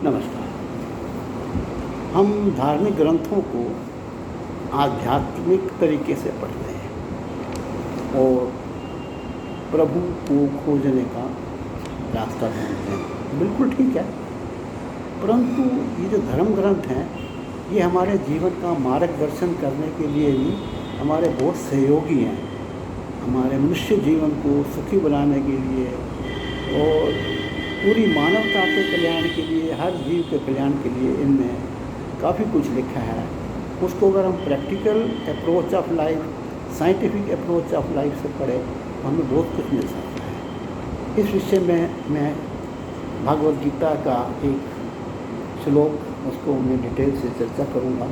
नमस्कार। हम धार्मिक ग्रंथों को आध्यात्मिक तरीके से पढ़ते हैं और प्रभु को खोजने का रास्ता ढूंढते हैं। बिल्कुल ठीक है, परंतु ये जो धर्म ग्रंथ हैं ये हमारे जीवन का मार्गदर्शन करने के लिए भी हमारे बहुत सहयोगी हैं। हमारे मनुष्य जीवन को सुखी बनाने के लिए और पूरी मानवता के कल्याण के लिए, हर जीव के कल्याण के लिए इनमें काफ़ी कुछ लिखा है। उसको अगर हम practical approach of life, scientific approach of life से पढ़ें तो हमें बहुत कुछ मिल सकता है। इस विषय में मैं भगवद गीता का एक श्लोक उसको मैं डिटेल से चर्चा करूँगा,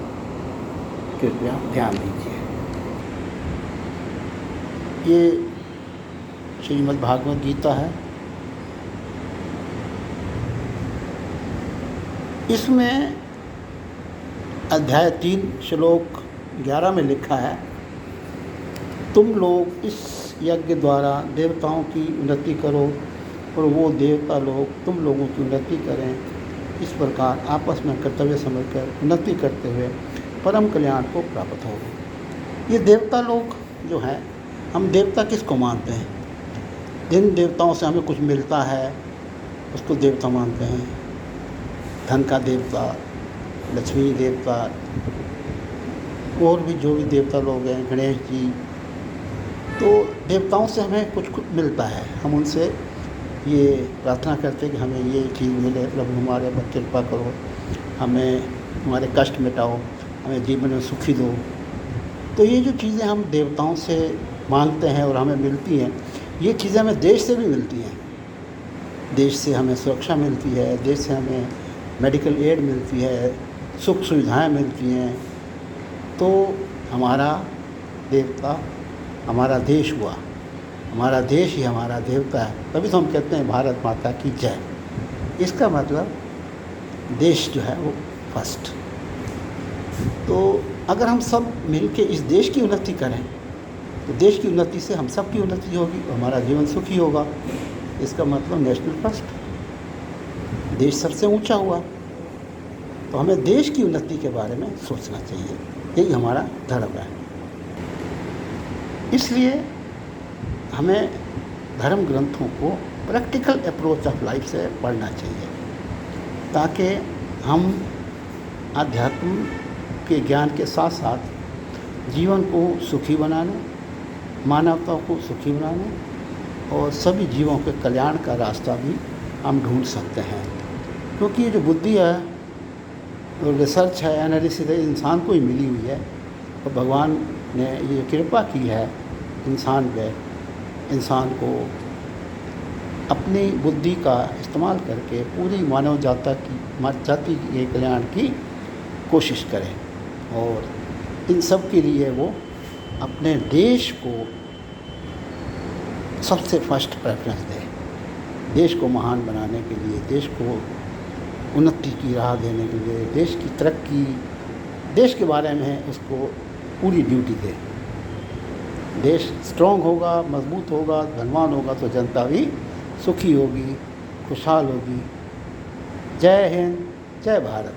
कृपया ध्यान दीजिए। ये श्रीमद् भागवत गीता है। इसमें अध्याय 3 श्लोक 11 में लिखा है, तुम लोग इस यज्ञ द्वारा देवताओं की उन्नति करो और वो देवता लोग तुम लोगों की उन्नति करें। इस प्रकार आपस में कर्तव्य समझकर उन्नति करते हुए परम कल्याण को प्राप्त हो। ये देवता लोग जो हैं, हम देवता किसको मानते हैं? जिन देवताओं से हमें कुछ मिलता है उसको देवता मानते हैं। धन का देवता, लक्ष्मी देवता, और भी जो भी देवता लोग हैं, गणेश जी। तो देवताओं से हमें कुछ मिलता है, हम उनसे ये प्रार्थना करते हैं कि हमें ये चीज़ मिले, प्रभु हमारे पर कृपा करो, हमें हमारे कष्ट मिटाओ, हमें जीवन में सुखी दो। तो ये जो चीज़ें हम देवताओं से मांगते हैं और हमें मिलती हैं, ये चीज़ें हमें देश से भी मिलती हैं। देश से हमें सुरक्षा मिलती है, देश से हमें मेडिकल एड मिलती है, सुख सुविधाएं मिलती हैं। तो हमारा देवता हमारा देश हुआ, हमारा देश ही हमारा देवता है। तभी तो हम कहते हैं भारत माता की जय। इसका मतलब देश जो है वो फर्स्ट। तो अगर हम सब मिलके इस देश की उन्नति करें तो देश की उन्नति से हम सब की उन्नति होगी, हमारा जीवन सुखी होगा। इसका मतलब नेशनल फर्स्ट, देश सबसे ऊंचा हुआ। तो हमें देश की उन्नति के बारे में सोचना चाहिए, यही हमारा धर्म है। इसलिए हमें धर्म ग्रंथों को प्रैक्टिकल अप्रोच ऑफ लाइफ से पढ़ना चाहिए, ताकि हम आध्यात्म के ज्ञान के साथ साथ जीवन को सुखी बनाने, मानवता को सुखी बनाने और सभी जीवों के कल्याण का रास्ता भी हम ढूंढ सकते हैं। क्योंकि ये जो बुद्धि है और रिसर्च है, एनालिसिस है, इंसान को ही मिली हुई है और भगवान ने ये कृपा की है इंसान पे, इंसान को अपनी बुद्धि का इस्तेमाल करके पूरी मानव जाति के कल्याण की कोशिश करें और इन सब के लिए वो अपने देश को सबसे फर्स्ट प्रेफरेंस दे। देश को महान बनाने के लिए, देश को उन्नति की राह देने के लिए, देश की तरक्की, देश के बारे में उसको पूरी ड्यूटी दे। देश स्ट्रॉन्ग होगा, मजबूत होगा, धनवान होगा तो जनता भी सुखी होगी, खुशहाल होगी। जय हिंद, जय भारत।